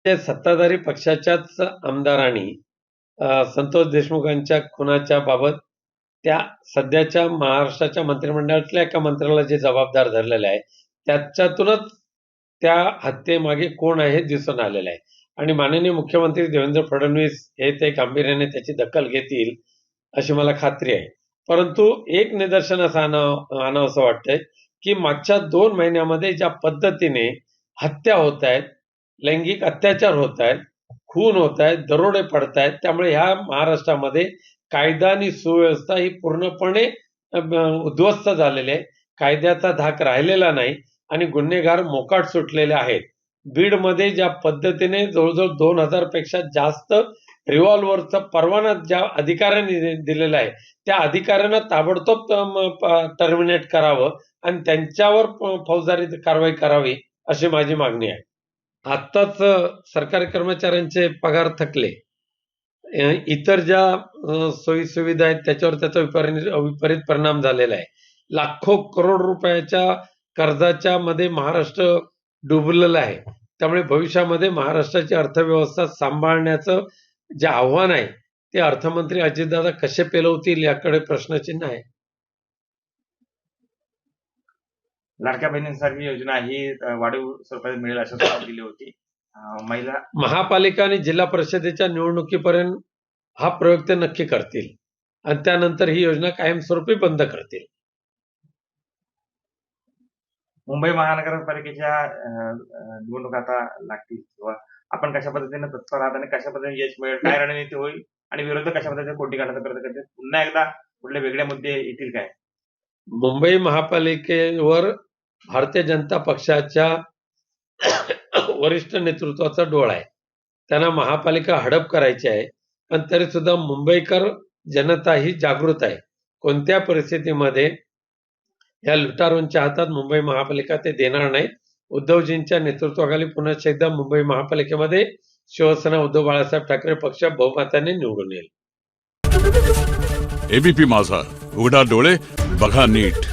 ते सत्ताधारी पक्षाच्याच आमदारांनी संतोष देशमुखांच्या खुनाच्या बाबत त्या सध्याच्या महाराष्ट्राच्या मंत्रिमंडळातल्या एका मंत्र्याला जे जबाबदार धरलेले आहे, त्याच्यातूनच त्या हत्येमागे कोण आहे हे दिसून आलेलं आहे. आणि माननीय मुख्यमंत्री देवेंद्र फडणवीस हे ते गांभीर्याने त्याची दखल घेतील, अशी मला खात्री आहे. परंतु एक निदर्शनास आणावंसं वाटतंय, की मागच्या 2 महिन्यामध्ये ज्या पद्धतीने हत्या होत आहेत, लैंगिक अत्याचार होत आहेत, खून होत आहेत, दरोडे पडत आहेत, त्यामुळे ह्या महाराष्ट्रामध्ये कायदा आणि सुव्यवस्था ही पूर्णपणे उद्ध्वस्त झालेली आहे. कायद्याचा धाक राहिलेला नाही आणि गुन्हेगार मोकाट सुटलेले आहेत. बीडमध्ये ज्या पद्धतीने जवळजवळ 2000 पेक्षा जास्त रिव्हॉल्व्हरचा परवाना ज्या अधिकाऱ्यांनी दिलेला आहे, त्या अधिकाऱ्यांना ताबडतोब टर्मिनेट करावं आणि त्यांच्यावर फौजदारी कारवाई करावी, अशी माझी मागणी आहे. आत्ताच सरकारी कर्मचाऱ्यांचे पगार थकले. इतर ज्या सोयी-सुविधा आहेत त्याच्यावर त्याचा विपरीत परिणाम झालेला आहे. लाखो करोड रुपयाच्या कर्जाच्या मध्ये महाराष्ट्र डुबलेला आहे. त्यामुळे भविष्यामध्ये महाराष्ट्राची अर्थव्यवस्था सांभाळण्याचं जे आव्हान आहे, ते अर्थमंत्री अजितदादा कसे पेलवतील याकडे प्रश्नचिन्ह आहे. लाडक्या बहिणींसारखी योजना ही वाढीव स्वरूपात मिळेल अशी सुरुवात दिली होती. महिला महापालिका आणि जिल्हा परिषदेच्या निवडणुकीपर्यंत हा प्रयोग ते नक्की करतील आणि त्यानंतर ही योजना कायमस्वरूपी बंद करतील. मुंबई महानगरपालिकेच्या निवडणुका आता लागतील, किंवा आपण कशा पद्धतीने तत्पर आहात आणि कशा पद्धतीने यश मिळेल, काय रणनीती होईल आणि विरोधक कशा पद्धतीने कोटी काढण्याचा प्रयत्न करतील, पुन्हा एकदा कुठले वेगळे मुद्दे येतील काय? मुंबई महापालिकेवर भारतीय जनता पक्षाच्या वरिष्ठ नेतृत्वाचा डोळा आहे. त्यांना महापालिका हडप करायची आहे, पण तरी सुद्धा मुंबईकर जनता ही जागृत आहे. कोणत्या परिस्थितीमध्ये या लुटारूंच्या हातात मुंबई महापालिका ते देणार नाहीत. उद्धवजींच्या नेतृत्वाखाली पुन्हा एकदा मुंबई महापालिकेमध्ये शिवसेना उद्धव बाळासाहेब ठाकरे पक्ष बहुमताने निवडून येईल. एबीपी माझा, उघडा डोळे बघा नीट.